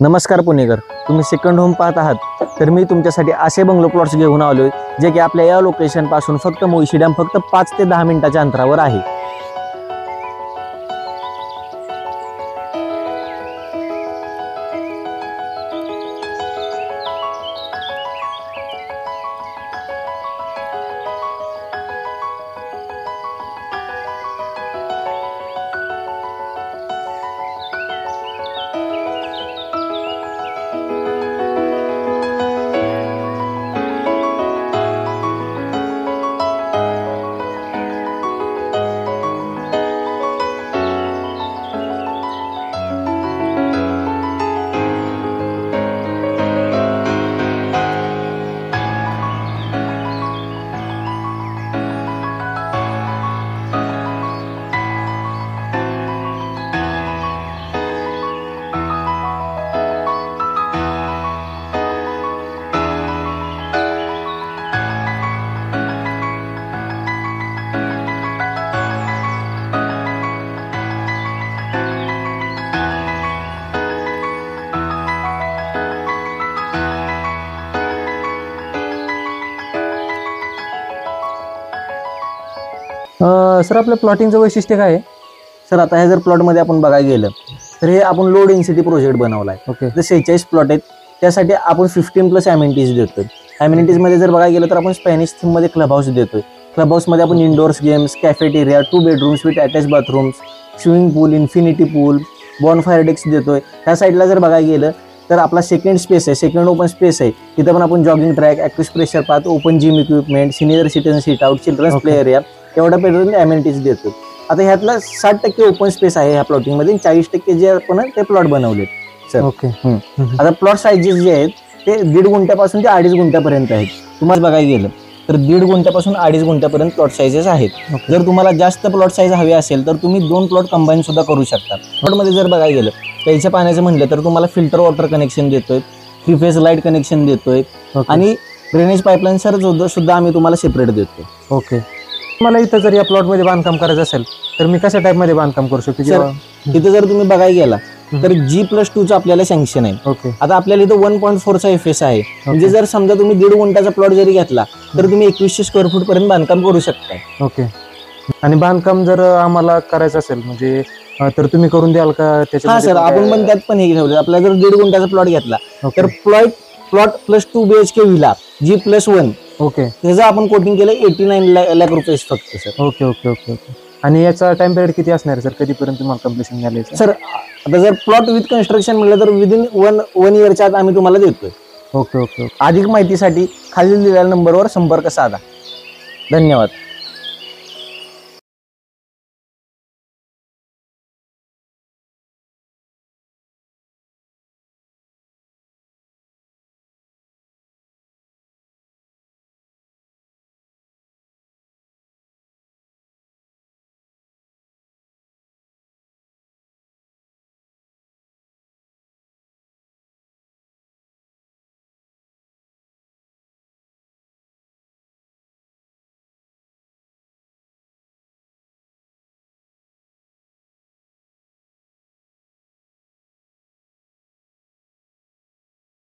नमस्कार पुणेकर, तुम्ही second home पाहत आहात. तर मी तुमच्यासाठी असे बंगलो प्लॉट्स घेऊन आलोय जे की आपल्या या लोकेशन पासून फक्त मुळशी डॅम फक्त 5 ते 10 मिनिटाच्या अंतरावर आहे. सर आपल्या प्लॉटिंगचं वैशिष्ट्य काय आहे? सर आता ह्या जर प्लॉटमध्ये आपण बघायला गेलं तर हे आपण लो डेन्सिटी प्रोजेक्ट बनवला आहे. ओके. तर 46 प्लॉट आहेत, त्यासाठी आपण 15+ अमेनिटीज देतोय. अमेनिटीजमध्ये जर बघायला गेलं तर आपण स्पॅनिश थीममध्ये क्लब हाऊस देतोय. क्लब हाऊसमध्ये आपण indoors games, cafeteria, 2 bedrooms with attach bathrooms, swimming pool, infinity pool, bonfire decks देतोय. ह्या साईडला जर बघायला गेलं तर आपला सेकंड स्पेस आहे, सेकंड ओपन स्पेस आहे. तिथं पण आपण jogging track, active pressure path, open gym equipment, senior citizen sit out, children's play area एवढ्या पर्यंत अमेनिटीज देतो. आता ह्यातला 60% ओपन स्पेस आहे ह्या प्लॉटिंगमध्ये, 40% जे आपण ते प्लॉट बनवले सर. ओके. आता प्लॉट साईजेस जे आहेत ते 1.5 गुंठ्यापासून ते 2.5 गुंठ्यापर्यंत आहेत. तुम्हाला बघायला गेलं तर 1.5 गुंठ्यापासून 2.5 गुंठ्यापर्यंत प्लॉट साईजेस आहेत. जर तुम्हाला जास्त प्लॉट साईज हवी असेल तर तुम्ही 2 प्लॉट कंबाईन सुद्धा करू शकता. प्लॉटमध्ये जर बघायला गेलं प्यायच्या पाण्याचं म्हटलं तर तुम्हाला फिल्टर वॉटर कनेक्शन देतोय, 3 फेज लाईट कनेक्शन देतोय आणि ड्रेनेज पाईपलाईन सर सुद्धा आम्ही तुम्हाला सेपरेट देतोय. ओके. मला इथं जर या प्लॉटमध्ये बांधकाम करायचं असेल तर मी कशा टाईपमध्ये बांधकाम करू शकतो? तिथे जर तुम्ही बघायला गेला तर G+2 आपल्याला सँक्शन आहे. ओके. आता आपल्याला इथं 1.4चा FS आहे. म्हणजे जर समजा तुम्ही 1.5 गुंठाचा प्लॉट जरी घेतला तर तुम्ही 2100 स्क्वेअर फूट पर्यंत बांधकाम करू शकता. ओके. आणि बांधकाम जर आम्हाला करायचं असेल म्हणजे तर तुम्ही करून द्याल का? हा सर, आपण पण त्यात पण हे ठेवलं. आपल्याला जर 1.5 गुंठाचा प्लॉट घेतला तर plot plus 2 BHK villa G+1 okay त्याचं आपण कोटिंग केलं 89 लाख रुपये फक्त sir. Okay okay okay okay. आणि याचा टाइम पिरियड किती असणार सर? कधीपर्यंत तुम्हाला कम्प्लिशन झाले सर? आता जर प्लॉट विथ कन्स्ट्रक्शन म्हटलं तर विदिन 1 इयरच्या आत आम्ही तुम्हाला देतोय. Okay okay. अधिक माहितीसाठी खाली दिलेल्या नंबरवर संपर्क साधा. धन्यवाद.